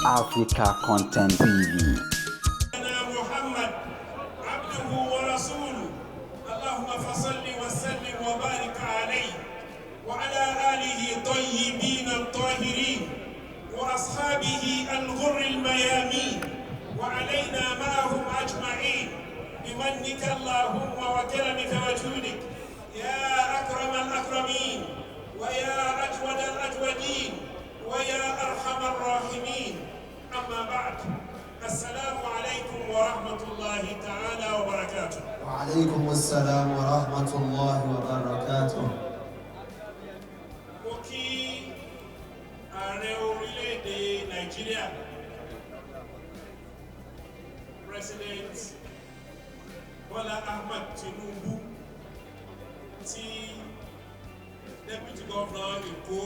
Africa Content TV. محمد عبده ورسوله اللهم فصل وسلم وبارك عليه وعلى آله الطيبين الطاهرين وأصحابه الغر الميامين وعلينا معهم أجمعين بمنك اللهم وكرمك وجودك يا أكرم الأكرمين ويا أجود الأجودين ويا أرحم الراحمين. أما بعد، السلام عليكم ورحمة الله تعالى وبركاته. وعليكم السلام ورحمة الله وبركاته. Moki Ààrẹ orílẹ̀-èdè Nàìjíríà, President Bola Ahmed Tinubu, tí Deputy Governor Èkó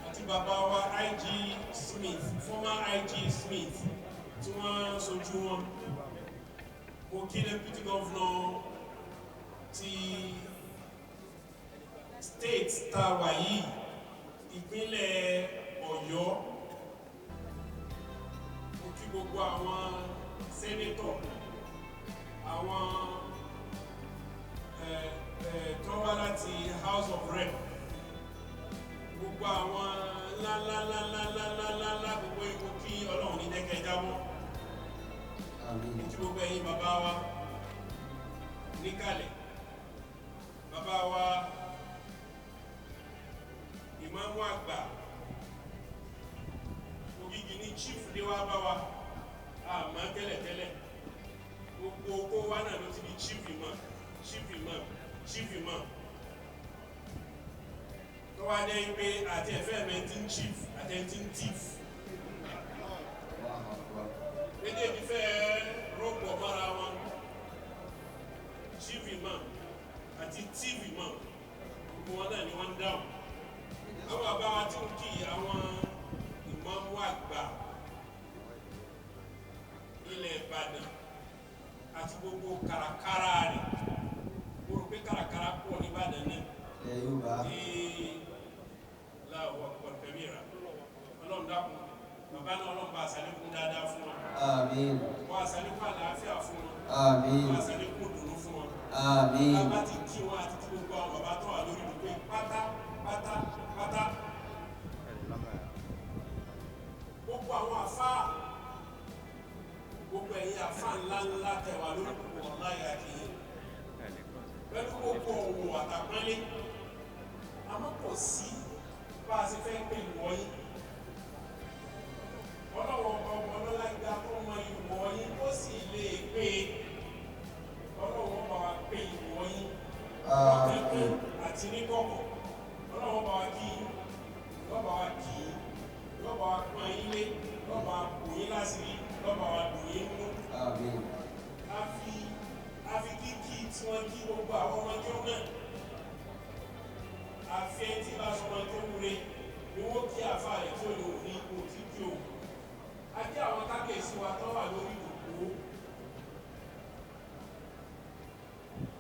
àti bàbá wa IG Smith, former IG Smith, tí wọ́n sojú wọn. Mo kí Deputy Governor ti State tá a wà yìí, ìpínlẹ̀ Ọ̀yọ́. Mo kí gbogbo àwọn Senator, àwọn tó wá láti House of Rep, gbogbo àwọn ńláńláńláńláńláńlá gbogbo ikú kí Ọlọ́run ní dẹ́kẹ́ jábọ́. Mo kí gbogbo ẹ̀yin bàbá wa níkàlẹ̀, bàbá wa ìmáàmù àgbà Ògìgì ní chief lé wá bá wa àmọ́ tẹ́lẹ̀tẹ́lẹ̀ gbogbo oko wa náà ló ti di chief imam tó wá jẹ́ pé àti ẹ̀fẹ́ mẹ́tín chief àtẹ́tín thief méjèèjì fẹ́ rọ́pọ̀ mọ́ra wọn, chief imam àti thief imam gbogbo wọn náà ni wọ́n ń dáhùn. Àwọn bàbá wa tí ń kí àwọn ìmáàmù àgbà ilẹ̀ Ìbàdàn àti gbogbo kàràkàrà rẹ̀, mo rò pé kàràkàrà pọ̀ ní Ìbàdàn náà. Láwọ̀ pọ̀lùkẹ́mìírà Ọlọ́run dákun, bàbá náà Ọlọ́run bá àṣàlékún dáadáa fún wọn. Àmín. Wọ́n àṣàlékún àlàáfíà fún wọn. Àmín. Wọ́n àṣàlékún ìdùnnú fún wọn. Àmín. Bàbá ti kí wọn àti tí gbogbo àwọn bàbá tó wà lórí ìdúgbò pátápátá. Gbogbo àwọn àfáà, gbogbo ẹ̀yin àfáà ńláńlá tẹ̀wà lórí ìdúgbò ọ̀láyà kìí pẹ̀lú gbogbo òwò àtàpọ́nlé. Àmọ́ kò sí bá a ṣe fẹ́ pè ìwọ̀nyí. Ọlọ́wọ́ ọmọ ọlọ́lá ìgbà tó mọ ìwọ̀nyí ó sì lè pé ọlọ́wọ́ bá wa pè ìwọ̀nyí ọ̀kẹ́kẹ́ àti ní kọ̀kọ̀. Ọlọ́wọ́ bá wa kí lọ́ba wa kí lọ́ba wa pọ́n ilé, lọ́ba wa kò yín láṣìírí, lọ́ba wa dùn yín mú. A fi kíkí tí wọ́n kí gbogbo àwọn ọmọdé náà. Àfi ẹni tí bá sọ ọmọdé wúre ni wọ́n kí àfa rẹ̀ tí ó lò ní ipò tí kí o. A kí àwọn kábíyèsí wa tó wà lórí ìdòkó.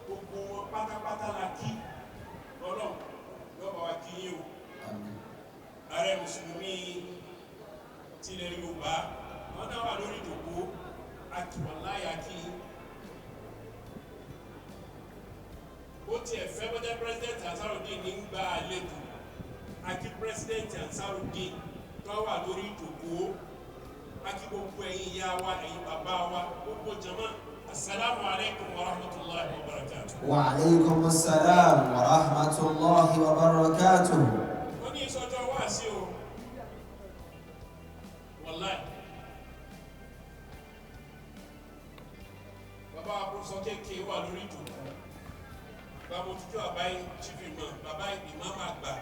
Gbogbo wọn pátápátá la kí Ọlọ́run lọ́ba wa kí yín o. Ààrẹ Mùsùlùmí tilẹ̀ Yorùbá wọn náà wà lórí ìdòkó. A kí wọn láyà kí. Ó tiẹ̀ fẹ́ bọ́jà President Ansar-Ud-Deen ní gba àlejò àti President Ansar-Ud-Deen tó wà lórí ìdòkó. Àti gbogbo ẹ̀yin ìyá wa, ẹ̀yin bàbá wa, gbogbo jama. Assalamu alaikum wa rahmatullahi wa barakatuh. Wa alaikum assalam wa rahmatullahi wa barakatuh. Wọ́n ní ìsọjọ́ wá sí o. Wallahi. Bàbá àbúrúsọ kéèké wà lórí ìdòkó. Bàbá mo ti kí bàbá yìí chief imam, bàbá imam àgbà.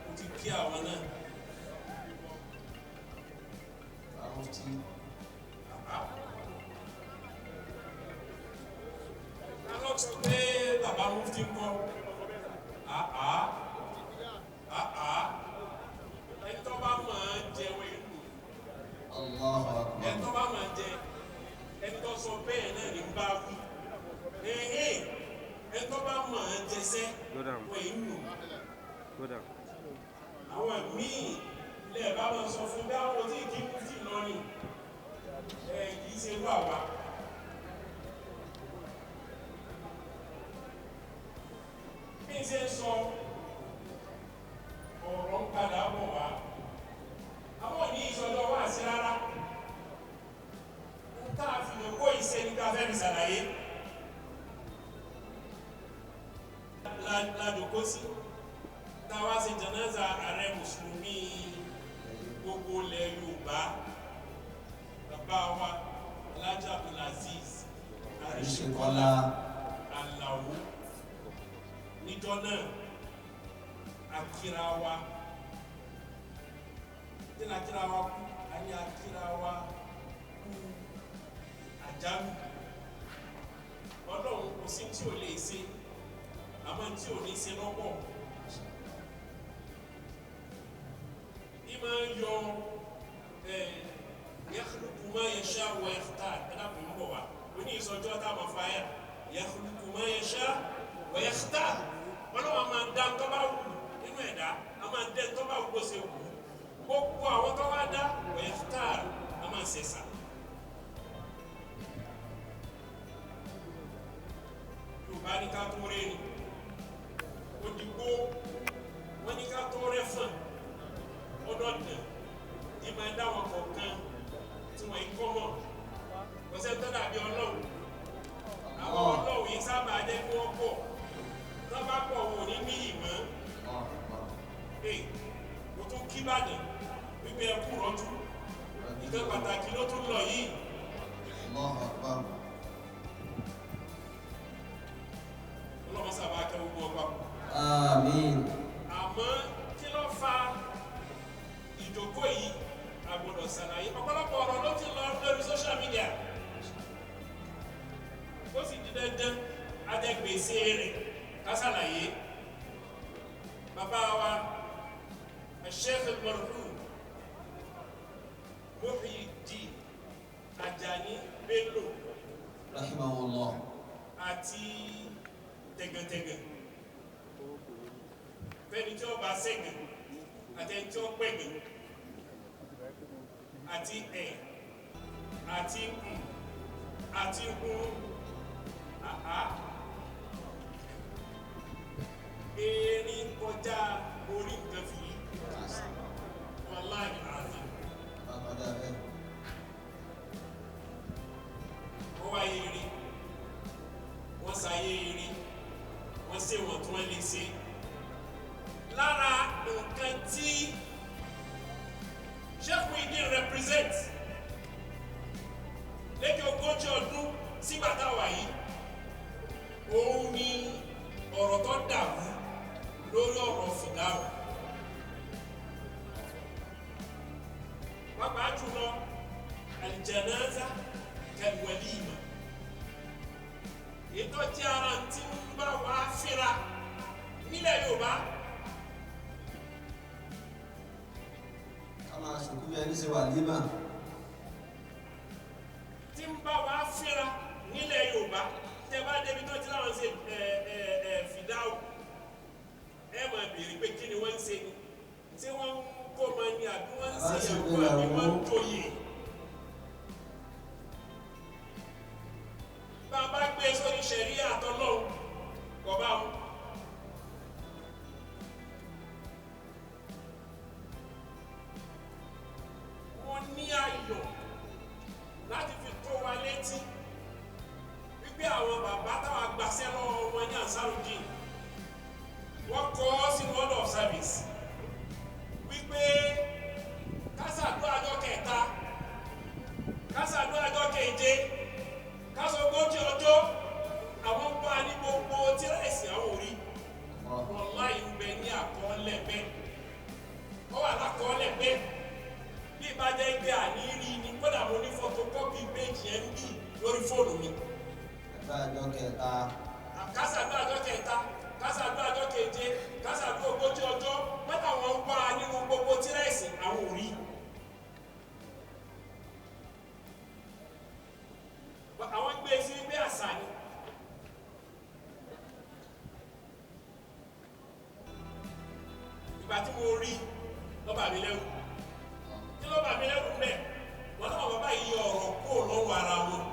Mo ti kí àwọn náà. Alọ́ sọ pé bàbá mufti ń kọ́. Ẹni tó bá máa jẹ wẹ̀lú. Ẹni tó bá máa jẹ, ẹni tó sọ bẹ́ẹ̀ náà ní bá wí. Ẹni tó bá máa jẹsẹ́ wẹ̀lú. Àwọn míì lè bá máa sọ fún bí àwọn tí kì í kú tì lọ ni kì í ṣe wà wá. Bí n ṣe ń sọ ọ̀rọ̀ ń padà bọ̀ wá, àwọn ní ìṣọ̀dọ̀ wá sí rárá. Ń tá a fi lè kó ìṣe ní ká fẹ́ mi ṣàlàyé. Ládòkó sí táwa ṣe jẹ̀náza ààrẹ mùsùlùmí gbogbo ilẹ̀ Yorùbá, bàbá wa Alhaji Abdulaziz Àríṣekọ́lá Àlàó. Níjọ́ náà akíra wa kú, ayé akíra wa kú àjálù. Ọlọ́run kò sí tí ò lè ṣe, àmọ́ tí ò ní ṣe lọ́pọ̀. Ìmọ̀ yọ yakhluqu ma yasha'u wa yakhtar. Ẹ̀dá kò ń bọ̀ wá. Oní ìsọjọ́ tá a máa fa yà yakhluqu ma yasha'u wa yakhtar. Ọlọ́run máa ń dá tó bá wù nínú ẹ̀dá, a máa ń dẹ́ tó bá wù bó ṣe wù. Gbogbo àwọn tó wá dá wa yakhtar, a máa ń ṣẹ̀ṣà. Yorùbá ní ká tó rẹ́ ni. Òdìgbò wọ́n ní ká tó rẹ́ fún ọdọọdún ní máa dá wọn kọ̀ọ̀kan tí wọ́n ń kọ́ mọ̀ lọ́sẹ̀ tó dàbí Ọlọ́run. Àwọn Ọlọ́run yìí sábà jẹ́ kí wọ́n pọ̀, tó bá pọ̀ wò ní ní ìmọ̀. Mo tún kí Ìbàdàn wípé ẹ kú rọ́jú, ìkan pàtàkì ló tún lọ yìí. Ọlọ́run sábà kẹ́ gbogbo ọgbà. Àmín. Àmọ́ kí ló fa ìjókòó yìí? A gbọ́dọ̀ ṣàlàyé. Ọ̀pọ̀lọpọ̀ ọ̀rọ̀ ló ti lọ lórí social media. Ó sì di dandan adẹ́gbèsè rẹ̀ ká ṣàlàyé. Bàbá wa Sheikh al-Marhum Muyideen Ajani Bello Rahimahullah. Àti tẹ̀gẹ̀tẹ̀gẹ̀. Fẹ́ni tí ó bá ṣẹ́gẹ̀ àtẹni tí ó pẹ̀gẹ̀ àti àti àti erin kọjá orí nǹkan fi yí. Wallahi àti wọ́n wáyé erin, wọ́n sáyé erin, wọ́n ṣe wọ́n tí wọ́n lè ṣe. Lára nǹkan tí Sheikh Muyideen represent lẹ́kẹ̀ ogójì ọdún sígbà táwa yìí, òun ni ọ̀rọ̀ tó dàrú lórí ọ̀rọ̀ Fidau. Pàápàá jùlọ al-janaza kal-walima. Ètò jẹ́ ara tí ń bá wa fíra nílẹ̀ Yorùbá. Ká máa ṣòkú bí ẹni ṣe wàlímà. Tí ń bá wa fíra nílẹ̀ Yorùbá. Tẹ́ bá débi tó ti láwọn ṣe Fidau, ẹ máa béèrè pé kí ni wọ́n ń ṣe ni. Tí wọ́n ń kó ọmọ ní àbí wọ́n ń ṣe ìyàwó àbí wọ́n ń joyè. Bàbá gbé sórí ṣẹ̀ríà àtọ́lọ́hun kọ̀ bá wọn. Wọ́n ní ayọ̀ láti fi tó wa létí wípé àwọn bàbá táwa gbàṣẹ́ lọ́wọ́ wọn ní Ansar-Ud-Deen, wọ́n kọ́ sínú order of service wípé kásàdúrà ọjọ́ kẹta, kásàdúrà ọjọ́ keje, kásọ ogójì ọjọ́, àwọn bá ní gbogbo tírẹ̀sì àwọn orí. Wallahi ń bẹ ní àkọọ́lẹ̀ bẹ́ẹ̀, ó wà lákọọ́lẹ̀ bẹ́ẹ̀. Bí ìbájẹ́ ìgbé àníírí ni kódà mo ní photocopy page yẹn ń bì lórí fóònù mi. Ọjọ́ kẹta. Kásàdúrà ọjọ́ kẹta, kásàdúrà ọjọ́ keje, kásàdúrà ogójì ọjọ́, mẹ́ta wọn ń bá nínú gbogbo tírẹ̀sì àwọn orí. Àwọn gbé sí gbé àṣà ni. Ìgbà tí mo rí lọ́ba mi lẹ́rù, bà mí lẹ́rù mẹ́ wọn náà bàbá yìí ọ̀rọ̀ kó lọ́wọ́ ara wọn.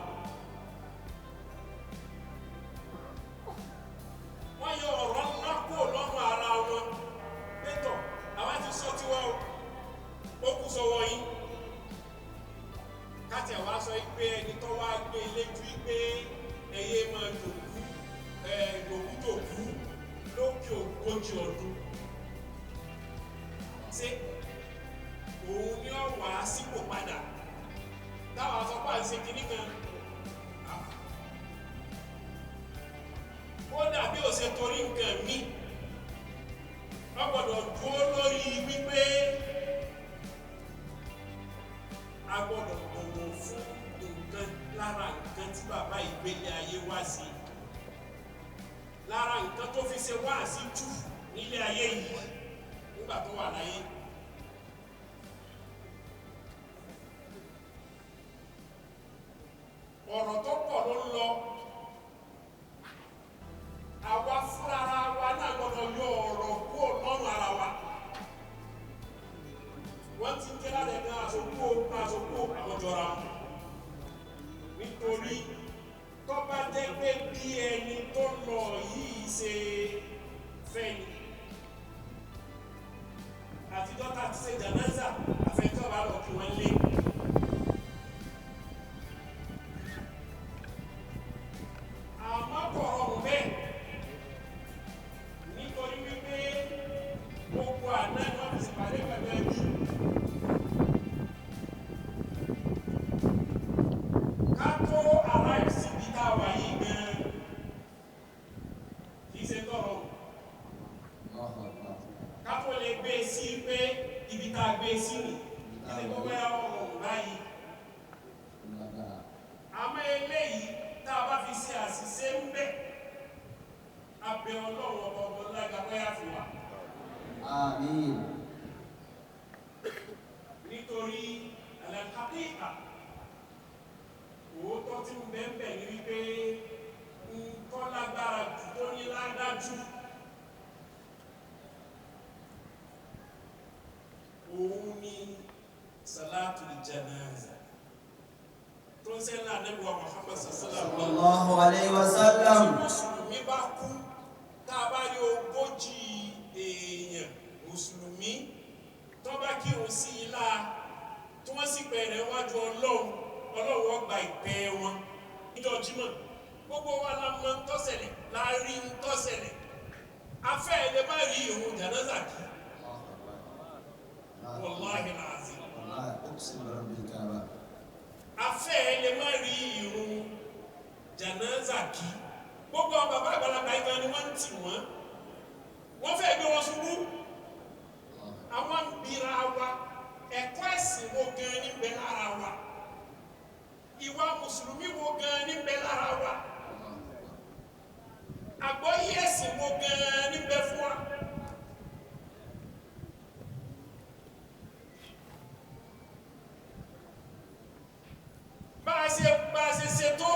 wọ́n yọ ọ̀rọ̀ náà kó lọ́wọ́ ara wọn pẹ́tọ̀ àwọn ti sọ tiwa ó kú sọ́wọ́ yín. káàtì àwọn aṣọ ìgbé ẹni tó wá gbé létí pé ẹyẹ máa dòkú lókè ogójì ọdún. ṣé òun ni ó wà sípò padà táwọn asọ́pá ń ṣe kinní kan. ó dàbí ó ṣe torí nǹkan mí wọ́n gbọ́dọ̀ dúró lórí wípé a gbọ́dọ̀ bọ̀wọ̀ fún nǹkan lára nǹkan tí bàbá ìgbélé ayé wá sí, lára nǹkan tó fi ṣe wá sí jù nílé ayé yìí nígbà tó wà láyé. ọ̀rọ̀ tó pọ̀ ló ń lọ, àwa fúnra wa náà gbọ́dọ̀ yọ ọ̀rọ̀ kúrò lọ́rùn ara wa. wọ́n ti ń jẹ́ láti ẹ̀ka àsopọ̀ àwọn jọra wọn. nítorí tó bá jẹ́ pé bí ẹni tó lọ yìí ṣe fẹ́ ni. àtijọ́ ta ti ṣe jànáza àfẹ́jọ́ bá lọ kí wọ́n lé. àmọ́ kọ̀ ọ̀rùn bẹ́ẹ̀ nítorí wípé gbogbo àná ni wọ́n fi ṣèpàdé pẹ̀lú ẹbí. ká tó arrive síbi tá a wà yìí gan-an kì í ṣe tọrọ. ká tó lè gbé e sí pé ibi tá a gbé e sí ni ilé tó bẹ́ẹ̀ ọ̀rùn báyìí. àmọ́ eléyìí tá a bá fi ṣe àṣìṣe ń bẹ abẹ Ọlọ́run ọba ọgbọ́n lága bóyá fún wa. Àmín. nítorí àlàkàkíkà òótọ́ tí ń bẹ́ẹ̀ ní wípé nǹkan lágbára jù tó ní ládájú òun ni salatul janaza tó ń sẹ́ńlá ànábì wa Muhammad sallallahu alayhi wa sallam. tí mùsùlùmí bá kú tá a bá rí ogójì èèyàn mùsùlùmí tó bá kírun sí i láà tí wọ́n sì bẹ̀rẹ̀ wájú Ọlọ́run ó gba ìpẹ́ wọn níjọ́ Jímọ̀. gbogbo wa la mọ̀ ń tọ́sẹ̀lẹ̀ la rí ń tọ́sẹ̀lẹ̀ afẹ́ ẹ̀ lè má rí ìrun jànáza kí wàláhì làásì. afẹ́ ẹ̀ lè má rí ìrun jànáza kí gbogbo bàbá àgbàlagbà ìgbà ni wọ́n ń tì wọ́n fẹ́ gbé wọn ṣubú. àwọn ń bira wa ẹ̀kọ́ ẹ̀sìn wo gan ní bẹ lára wa, ìwà mùsùlùmí wo gan ní bẹ lára wa, àgbọ́yé ẹ̀sìn wo gan ní bẹ fún wa. bá a ṣe ṣètò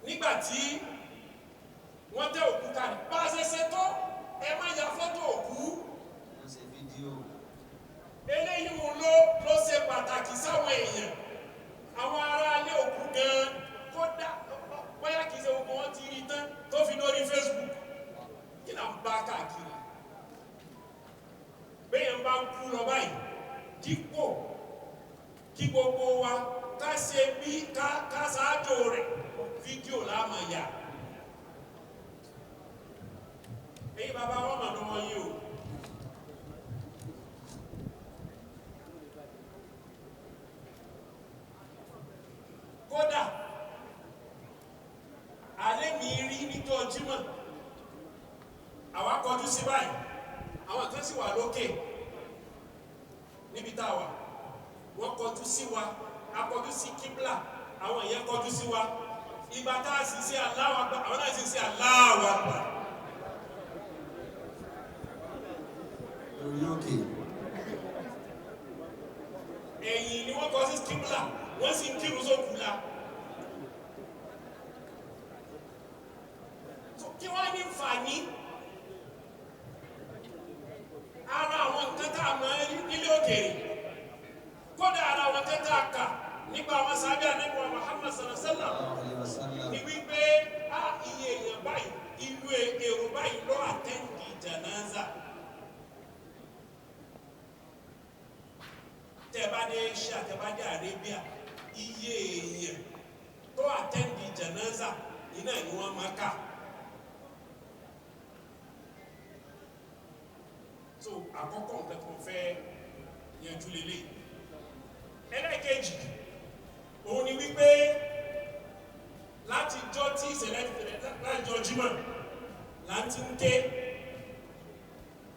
nígbà tí wọ́n tẹ òkúta ní bá a ṣe ṣètò ẹ má ya fọ́tò òkú. wọ́n ṣe fídíò. eléyìí mú ló ṣe pàtàkì sáwọn èèyàn, àwọn ará ilé òkú gan kódà bóyá kìí ṣe gbogbo wọn ti rí tán tó fi lórí Facebook kí là ń bá káàkiri. bẹ́ẹ̀ ń bá ń kú lọ báyìí dípò kí gbogbo wa ká ṣe bí ká ṣáájú rẹ̀ fídíò láàmà yà. èyí bàbá wọn mà lọ́wọ́ yìí o. kódà alẹ́ mi rí níjọ́ Jímọ̀ àwa kọjú sí báyìí àwọn kan sì wà lókè níbi tá a wà wọ́n kọjú sí wa a kọjú sí kíblà àwọn èèyàn kọjú sí wa ìgbà tá a sì ṣe Allahu Akbar àwọn náà sì ṣe Allahu Akbar. lórí ẹ̀yìn ni wọ́n kọ sí kíblà wọ́n sì ń kírun sókù la. kí wọ́n ní nfààní ara àwọn nǹkan tá máa rí nílé òkèèrè kódà ara wọn kẹta kà nípa àwọn sábẹ́ ànábì wa Muhammad sallallahu alaihi wasallam ni wípé iye èèyàn báyìí ìlú èrò báyìí ló àtẹ́ǹdì janaza tẹ́bádé Asia tẹ́bádé Arabia iye èèyàn tó àtẹ́ǹdì janaza iná ni wọ́n máa kà. So àkọ́kọ́ nǹkan tó fẹ́ yanjú lélẹ̀ ẹlẹ́kejì òun ni wípé láti jọ tí ìṣẹ̀lẹ̀ lájọ jímọ̀ láti ń ké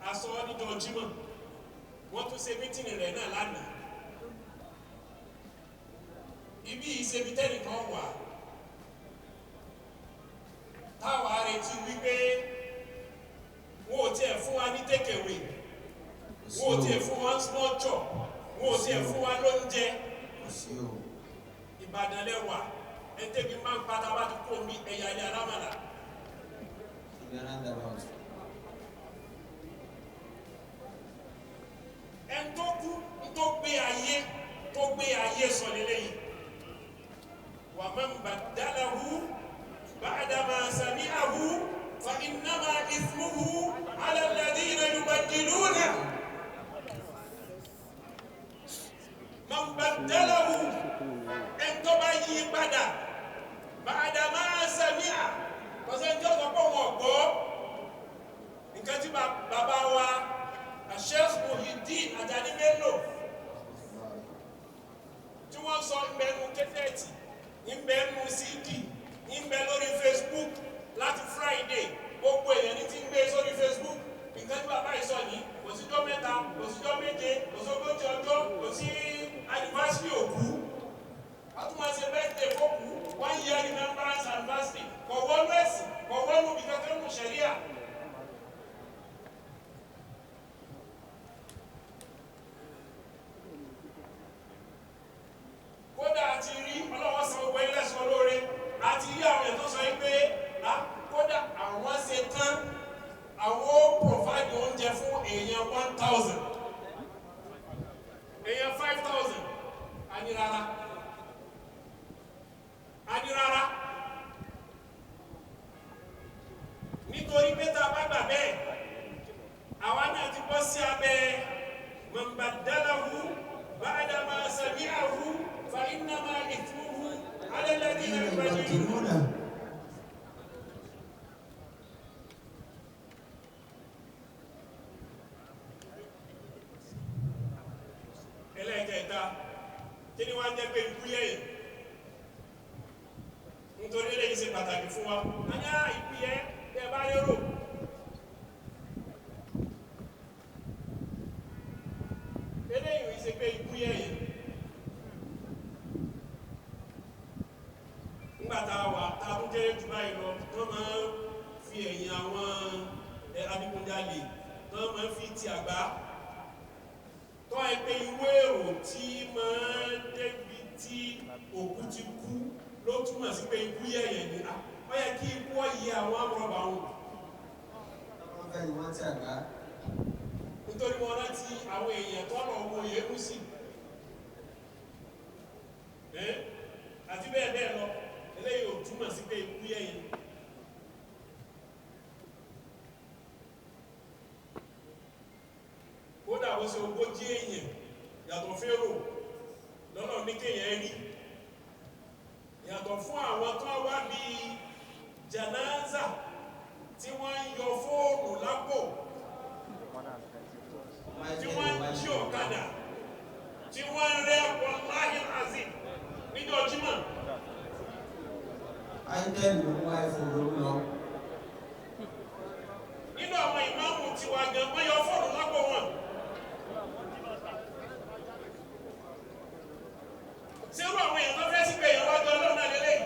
aṣọ níjọ jímọ̀ wọ́n tún ṣe mítìnì rẹ̀ náà lánàá ibi ìṣẹ́bi tẹ́nìkan wà táwa retí wípé wọ́n ò tiẹ̀ fún wa ní tékèwé wọ́n ò tiẹ̀ fún wa small chop wọ́n ò tiẹ̀ fún wa lóúnjẹ Ìbàdàn lẹ́wà ẹ̀ńtẹ́bí máa ń pátá bá ti kó mi ẹ̀yà ilẹ̀ alámàlà. ẹn tó kú tó gbé ayé sọ lélẹ́yìn wa man baddalahu ba'da ma sami'ahu fa innama ithmuhu 'ala alladhina yubaddiluna man baddalahu ẹn tó bá yí padà ba'da ma sami'a kọ́sẹ́ tí ó sọ pé wọn gbọ́ nǹkan tí bàbá wa Sheikh Muyideen Ajani Bello tí wọ́n sọ ìbẹ̀nu kẹfẹ́ẹ̀tì ìbẹ̀nu CD ìbẹ̀ lórí Facebook láti Friday gbogbo èèyàn ní ti ń gbé sórí Facebook nǹkan tí bàbá yìí sọ yìí kò síjọ́ mẹ́ta kò síjọ́ méje kò sógójì ọjọ́ kò sí anniversary òkú wọ́n tún máa ṣe birthday fókù 1 year remembrance anniversary kò wọ́nú ẹ̀sìn kò wọ́nú bí kankan nù ṣẹ̀ríà. kódà àti rí ọlọ́wọ́ san gbogbo ilé ẹ̀sùn olóore àti rí àwọn èèyàn tó sọ pé kódà àwọn ṣe tán àwọn ó provide oúnjẹ fún èèyàn 1000 èèyàn 5000 àní rárá nítorí pé tá a bá gbà bẹ́ẹ̀ àwa náà ti bọ́ sí abẹ́ man baddalahu ba'da ma sami'ahu fa innama ithmuhu 'ala alladhina yubaddiluna. ẹlẹ́kẹ̀ẹ́ta kí ni wọ́n á jẹ́ pé ikú yẹ̀yẹ̀ nítorí eléyìí ṣe pàtàkì fún wa ányá ìpìyẹ́ tẹ́ bá lérò eléyìí ṣe pé ikú yẹ̀yẹ̀ nígbàtà wà tàbí kéré jù báyìí lọ tó máa fi ẹ̀yìn àwọn adigunjalè tó máa fi ti àgbá tó ẹgbẹ́ ìwé èrò tí máa débi tí òkú ti kú ló túmọ̀ sí pé ikú yẹ̀yẹ̀ ni ó yẹ kí ikú ọ̀yẹ àwọn amúrọ̀bà wọn. nítorí wọn rántí àwọn èèyàn tó lọ wo yẹ̀kú sí àti bẹ́ẹ̀ bẹ́ẹ̀ lọ eléyìí ò túmọ̀ sí pé ikú yẹ̀yẹ̀. kódà ó ṣe ogójì èèyàn yàtọ̀ férò lọ́nà ní kéèyàn rí yàtọ̀ fún àwọn tó wá bí janaza tí wọ́n ń yọ fóònù lápò tí wọ́n ń jí ọ̀kadà tí wọ́n ń rẹ́ wallahi azim níjọ́ jímọ̀. Àìdẹ́ ló ń wá ìfòrò lọ. nínú àwọn ìmáàmù tiwa gan wọ́n yọ fóònù lápò wọn. Sírú àwọn èèyàn tó fẹ́ sí pé èèyàn wájú ọlọ́run náà lélẹ́yìn.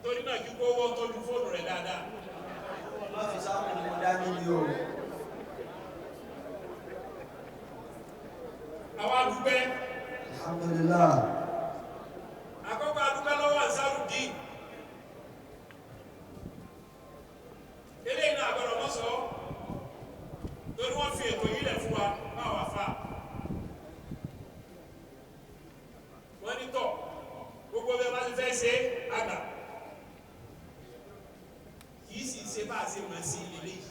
Torí náà kí kó owó tọ́jú fóònù rẹ̀ dáadáa. Wọ́n fi sáwọn ènìyàn dání ní o. Àwọn adúgbẹ́. Alhamdulillah. Àkọ́kọ́ adúgbẹ́ lọ́wọ́ Ansar-Ud-Deen. Eléyìí náà àgbọ̀dọ̀ mọ́ sọ torí wọ́n fi ètò yìí lẹ̀ fún wa báwa fà wọ́n ní tọ̀ gbogbo bẹ́ẹ̀ bá ti fẹ́ ṣe àgbà kì í sì ṣe bá a ṣe mọ̀ sí ilé yìí.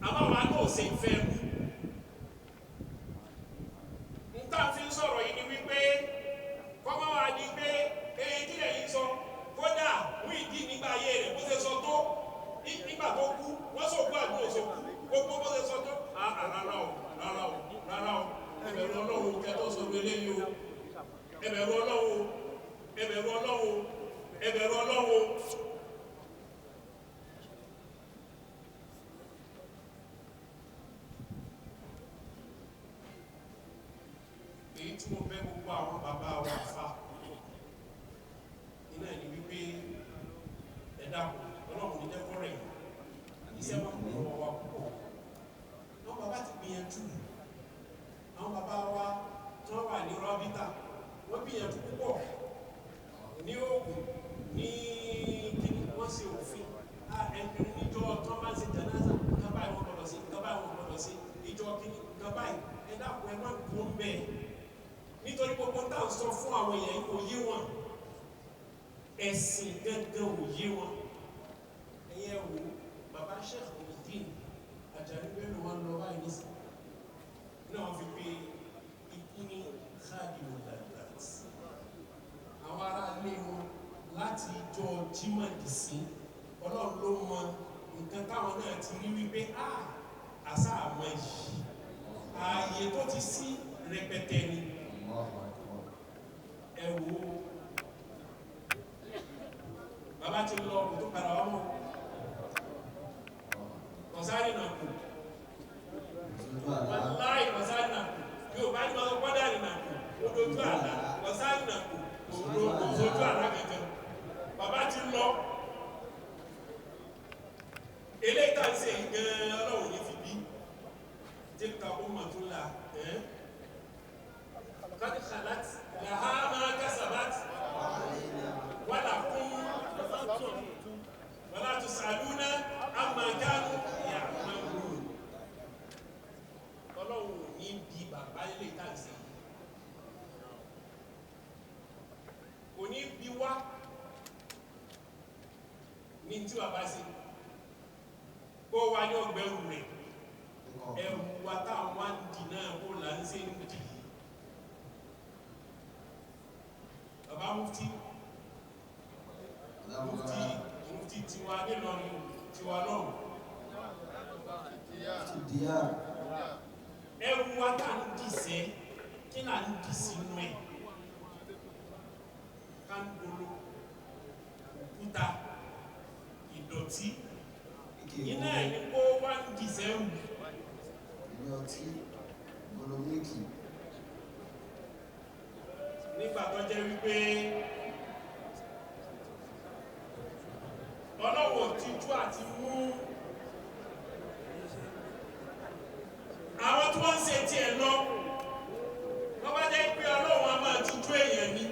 àmọ́ wa náà ṣe ń fẹ́ mu nta fi ń sọ̀rọ̀ yìí ni wípé kọ́mọ́ wa di pé eyín kílẹ̀ yìí sọ kódà Muyideen nígbà ayé rẹ̀ bó ṣe sọ tó nígbà tó kú wọ́n sọ kú àdúgbò sọ kú gbogbo bó ṣe sọ tó rárá o rárá o rárá o ẹbẹ̀rù Ọlọ́run kẹtọ́ sọ̀rọ̀ eléyìí o ẹbẹ̀rù Ọlọ́run ẹbẹ̀rù Ọlọ́run ẹbẹ̀rù Ọlọ́run. èyí tí mo bẹ̀ gbogbo àwọn bàbá wa fà iná ẹni wípé ẹ̀dá Ọlọ́run ní jẹ́kọ́ rẹ̀ iṣẹ́ wọn kò lọ́wọ́ wa púpọ̀ àwọn bàbá ti gbìyànjú àwọn bàbá wa tí wọ́n wà ní rọ́bítà wọ́n gbìyànjú púpọ̀ ní Ògùn ní kíní wọ́n ṣe òfin ẹni níjọ tí wọ́n bá ń ṣe jánásà nǹkan báyìí wọ́n gbọ́dọ̀ sí nǹkan báyìí wọ́n gbọ́dọ̀ sí ìjọ kíní nǹkan báyìí ẹ̀dá kò ẹ má dùn bẹ́ẹ̀ nítorí gbogbo tá à ń sọ fún àwọn èèyàn kò yé wọn ẹ̀sìn gangan ò yé wọn ẹ̀yẹ wò bàbá Sheikh Muyideen Ajani Bello wọn lọ báyìí nísìn náà fi pé ikú ní khadimu lalat àwọn ará ilé wọn láti ìjọ Jímọ̀ dìsí Ọlọ́run ló mọ nǹkan táwọn náà ti rí wípé àṣà àmọ́ yìí ààyè tó ti sí rẹpẹtẹ ni ẹ wò ó bàbá ti lọ kò tó padà wá mọ́ kọ̀sárì náà kù wàláì kọ̀sárì náà kù yóò bá ní wọn gbọ́dọ̀ náà kù odòdó àlá kọ̀sárì náà kù òdòdó àlá gẹ́gẹ́ bàbá ti lọ eléyìí tá à ń ṣe gan Ọlọ́run ní fi bí tilka ummatun قد خلت لها ما كسبت ولكم ولا تسألون عما كانوا يعملون Ọlọ́run ní bí bàbá ilé ìtàgé kò ní bí wá ní tí bàbá ṣe kó wá ní ọgbẹ́rù rẹ̀ ẹ̀rù wa táwọn wá ń dì náà kó là ń ṣe ń dì bàbá mufti tiwa nílọrin tiwa lọ́rùn ẹrù wa tá à ń dìsẹ́ kí là ń dì sínú ẹ̀ kándolo òkúta ìdọ̀tí iná ẹ̀ ní kó wá ń dìsẹ́ wù ìdọ̀tí bolomiki nígbà tó jẹ́ wípé Ọlọ́run tìjú àti mú àwọn tí wọ́n ń ṣe tiẹ̀ lọ wọ́n bá jẹ́ pé Ọlọ́run a máa tìjú èèyàn ni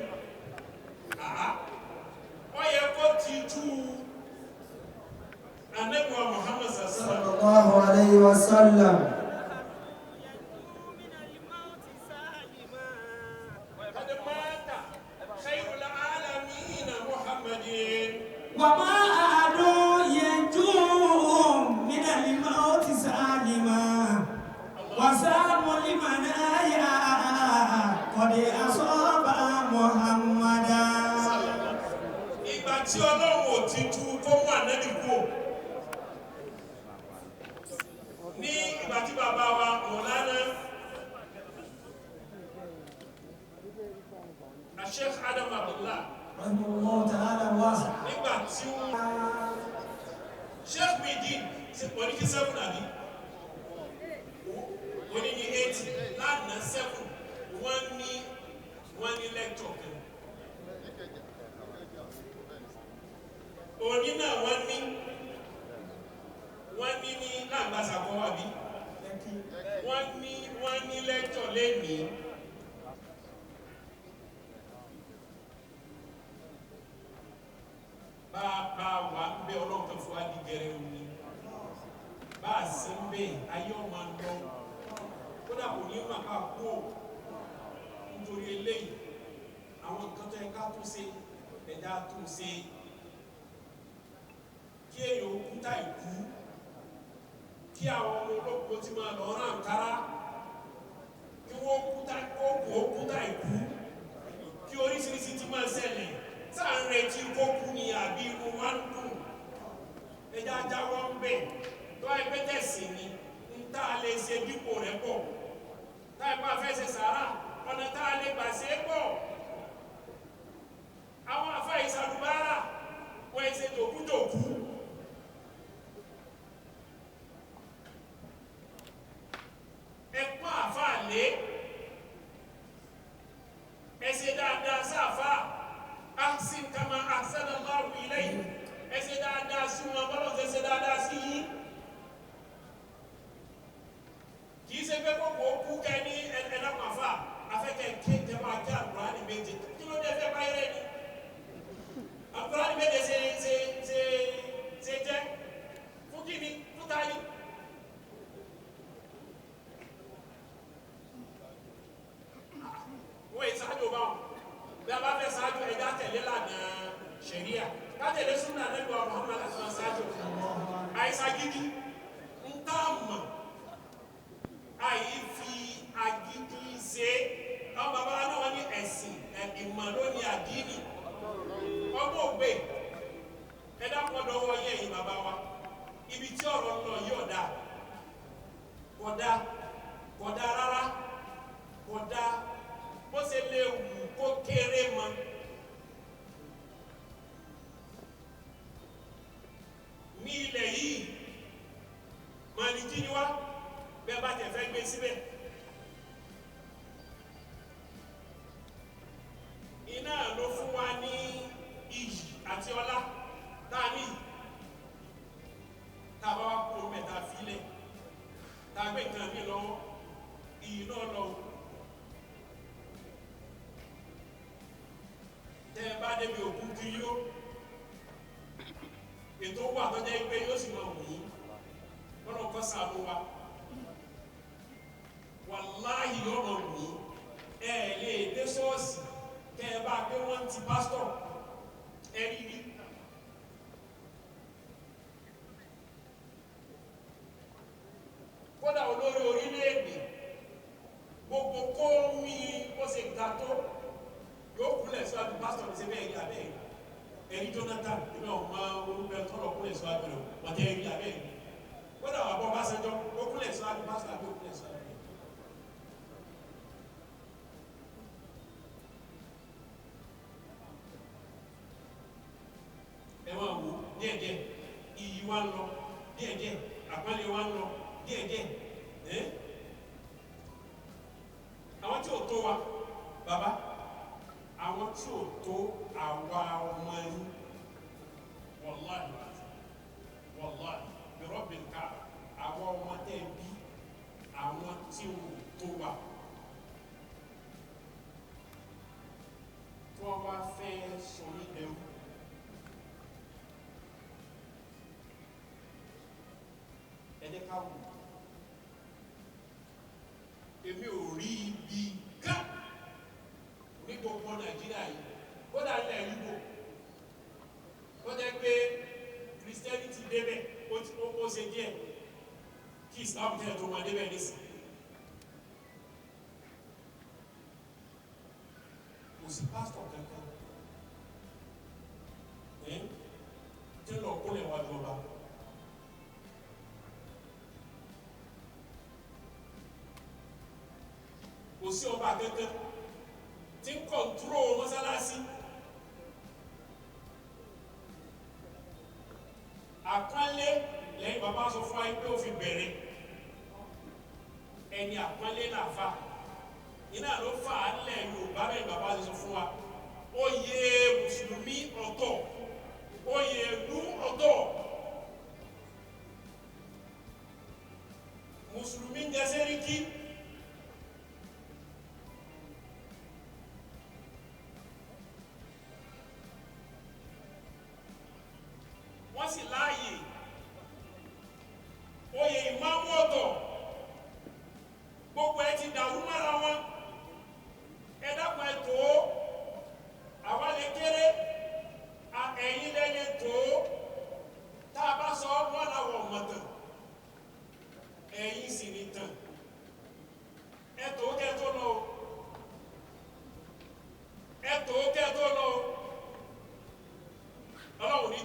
ó yẹ kó tìjú Ànábì wa Muhammad sallallahu alayhi wa sallam. وما أحد ينجو من الموت سالما وسام لمنايا قد أصاب محمدا. ìgbà tí Ọlọ́run ò ti tú kó mú Ànábì kú ní ìgbà tí bàbá wa Mọ̀lánà Sheikh Adam Abdullah nígbà tí Sheikh Muyideen oní kí 7 àbí oní ní 8 lánàá 7 wọ́n ní lecture kan òní náà wọ́n ní ní lágbàsàkọ́ àbí wọ́n ní lecture lẹ́nìí sí ń bẹ̀ ayé ọmọ lọ kódà kò ní mà ká kú ò nítorí eléyìí àwọn nǹkan tó yẹ ká tún ṣe ẹ̀dá tún ṣe kí èèyàn òkúta ìkú kí àwọn ọmọ olóko ti máa lọ rán àǹkárá kí wọ́n òkúta ìkú kí oríṣiríṣi ti máa ṣẹlẹ̀ sáà ń retí kó kú ni àbí inú wa ń dùn ẹja jáwọ́ ń bẹ̀ tó ẹgbẹ́ tẹ̀sí ni ń tá a lè ṣe dípò rẹ̀ pọ̀ tá ẹ bá fẹ́ ṣe sàárà ọ̀nà tá a lè gbà ṣe é pọ̀ àwọn àfa ìsàlùbárà wọ́n ṣe tòkútòkú ẹ̀pọ̀ àfa lé ẹ̀ṣẹ̀ dáadáa sáfà ahsin kama ahsana Allahu ilayk ẹ̀ṣẹ̀ dáadáa sí wọn bọ́lọ̀ ṣẹ̀ṣẹ̀ dáadáa sí yín kì í ṣe pé kókò kú kẹ́ ní ẹ̀ẹ́dẹ́gbàfà afẹ́kẹ́ kéde máa kí Al-Qur'ani méje kí ló dé fẹ́ báyìí rẹ̀ ni Al-Qur'ani méje ṣe jẹ́ fún kí ni fún táyì. wọ́n yìí sáájú bá wọn bí a bá fẹ́ sáájú ẹ̀dá tẹ̀lé lànà ṣẹ̀ríà ká tẹ̀lé súnà nígbà Muhammad àti sáájú àìsà gidi ń tá mọ̀ àyè fi agídí ṣe àwọn bàbá náà ní ẹ̀sìn ìmọ̀ lónìí àdínì ọgbọ́n ògbé ẹ̀dá pọ̀dọ̀ wọ yẹ yìí bàbá wa ibi tí ọ̀rọ̀ lọ yìí kódà rárá kódà bó ṣe lè wù kó kéré mọ́ ní ilẹ̀ yìí Màlíkì ni wá bẹ́ẹ̀ bá tẹ̀ fẹ́ gbé síbẹ̀ iná ló fún wa ní iyì àti ọlá táàní tàbá wá kúrò mẹ́ta fílẹ̀ tàgbé nǹkan mi lọ́wọ́ iyì náà lọ́wọ́ tẹ́ ẹ bá débi òkú kiri yó ètò wà tó jẹ́ pé yóò sì máa wù yín lọ́nà kọ́ sàánú wa wàláhì yóò máa wù yín ẹ lè dé ṣọ́ọ̀ṣì kẹ́ ẹ bá gbé wọ́n ti pásítọ̀ ẹ rí rí kódà olórí orílẹ̀-èdè gbogbo kó mi ó ṣe ga tó yóò kúnlẹ̀ síwájú pásítọ̀ ní sẹ́fẹ̀ ẹ̀rí abẹ́ ẹ̀rí Jonathan nínú ọmọ orúkọ tọ́lọ̀ kúnlẹ̀ síwájú rẹ̀ wọ́n tẹ́ ẹ̀rí abẹ́ ẹ̀rí kódà wà bọ́ bá sẹ́jọ́ ó kúnlẹ̀ síwájú pásítọ̀ àbí ó kúnlẹ̀ síwájú rẹ̀. ẹ máa wò díẹ̀díẹ̀ iyì wa ń lọ díẹ̀díẹ̀ àpọ́nlé wa ń lọ díẹ̀díẹ̀ àwọn tí ò tó wa bàbá àwọn tí ò tó àwa ọmọ yín wàláhì bí Rabbil Kaaba àwọn ọmọ tẹ́ bí àwọn tí ò tó wa tí wọ́n bá fẹ́ sọ ní ẹrú ẹ̀dẹ́ ká wù èmi ò rí ibi ká ní gbogbo Nàìjíríà yìí kódà ilẹ̀ Ìgbò ó jẹ́ pé Christianity débẹ̀ ó ṣe díẹ̀ kí Islam tẹ̀ tó wọn débẹ̀ nísìnyí kò sí pásítọ̀ kankan tí lọ kólẹ̀ wájú ọba kò sí ọba kankan tí ń kọ̀ntúrò mọ́sálásí àpọ́nlé lẹ́yìn bàbá sọ fún ayé pé ó fi bẹ̀rẹ̀ ẹni àpọ́nlé làfà iná ló fà á lẹ̀ Yorùbá bẹ́ẹ̀ bàbá sọ fún wa oyè mùsùlùmí ọ̀tọ̀ oyè ìlú ọ̀tọ̀ mùsùlùmí jẹ́ sẹ́ríkì wọ́n sì láàyè oyè ìmáàmù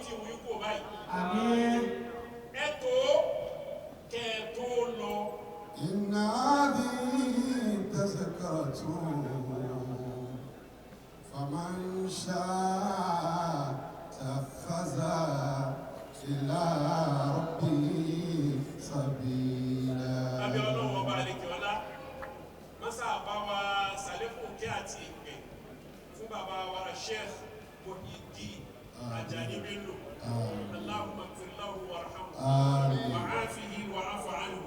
ti wù kó báyìí. Àmín. Ẹ̀tọ́ kẹ́ẹ̀tọ́ lọ. Inna hadhihi tazkiratun faman sha'a takhadha ila rabbihi sabila. Abẹ́ ọlọ́wọ́ bá lè kí ọlá. Mọ́sá bá wa sàlékún kí àti ìpè fún bàbá wa Sheikh Muyideen Ajani Bello. Allahumma ighfir lahu warhamhu wa afihi wa afu anhu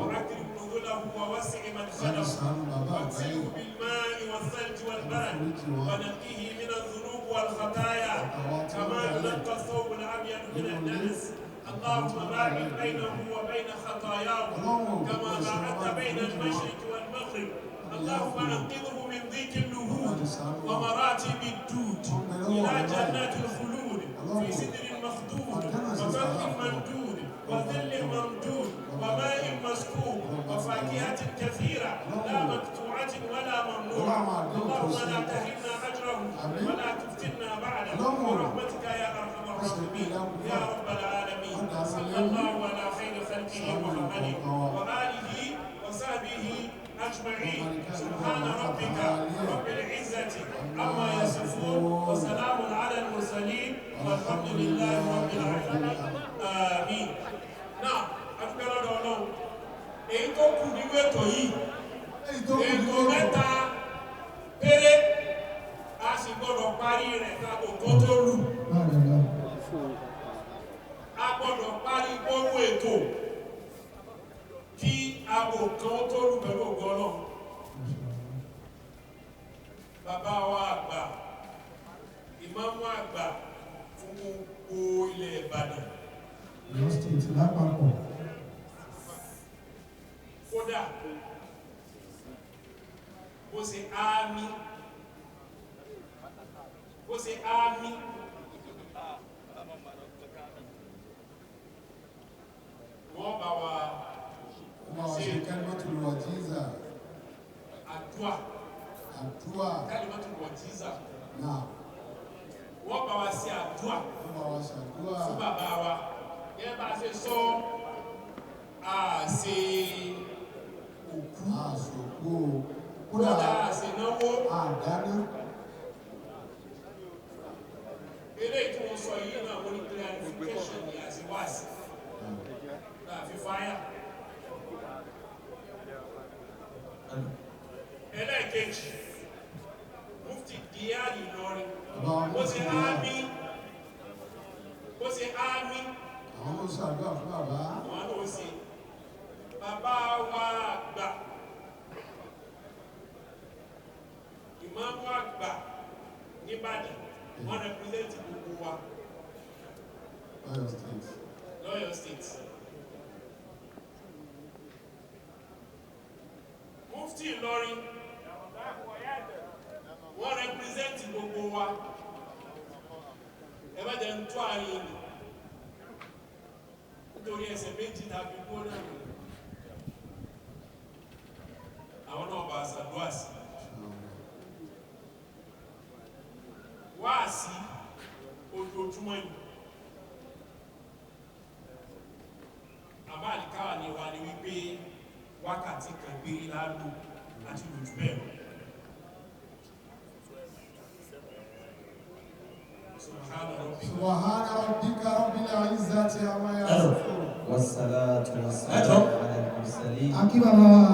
wa akrim nuzulahu wa wasi' madkhalahu واغسله بالماء والثلج والبرد ونقيه من الذنوب والخطايا كما ينقى الثوب الابيض من الدنس. اللهم باعد بينه وبين خطاياه كما باعدت بين المشرق والمغرب. اللهم انقذه من ضيق اللهود ومراتب الدود الى جنات الخلود في سدر مخدود وفرح ممدود وظل ممدود وماء مسكوب وفاكهة كثيرة لا مقطوعة ولا ممنوعة. اللهم لا تهنا أجره ولا تفتنا بعده برحمتك يا أرحم الراحمين يا رب العالمين. صلى الله على خير خلقه محمد وآله وصحبه أجمعين. سبحان ربك رب العزة عما يصفون وسلام على المرسلين والحمد لله رب العالمين. آمين. Now, after all, èyí tó kù nínú ètò yìí, ètò mẹ́ta péré, a sì gbọ́dọ̀ parí rẹ̀ káàbò kó tó lù. A gbọ́dọ̀ parí gbogbo ètò kí aago kan tó lù pẹ̀lú ògo Ọlọ́run. Bàbá wa àgbà, ìmáàmù àgbà fún gbogbo ilẹ̀ Ìbàdàn. Kódà bó ṣe ámì wọ́n bá wa ṣe kalimatul wajiza. àdúà kalimatul wajiza. Wọ́n bá wa ṣe àdúà fún bàbá wa. Yẹ́ bá ṣe sọ àṣe òkú kódà àṣe náwó àdáná. eré tí wọ́n sọ yìí náà wọ́n ní clarification ní àṣewáṣì láàfin fáyà. Ẹlẹ́ẹ̀kejì mufti díárì Ìlọrin ó ṣe ámì àwọn ló ṣàdúrà fún bàbá. àwọn ló ṣe bàbá wa àgbà ìmáàmù àgbà nìbàdàn wọ́n represent gbogbo wa lọ́yọ̀ state. Mufti Ìlọrin wọ́n represent gbogbo wa. Ẹ bá jẹ́ ń tó àárín ni nítorí ẹsẹ̀ méjì tàbí gbóná ni àwọn náà bá ṣàdúrà sí. Wáàsí ojoojúmọ́ yìí àmọ́ àlìkáwà ni wà ní wípé wákàtí kan gbére lálò àti lójú bẹ́ẹ̀ lọ. Subhana rabbika rabbil izzati amma yasifun. والصلاة والسلام على المرسلين. Akí bàbá wa.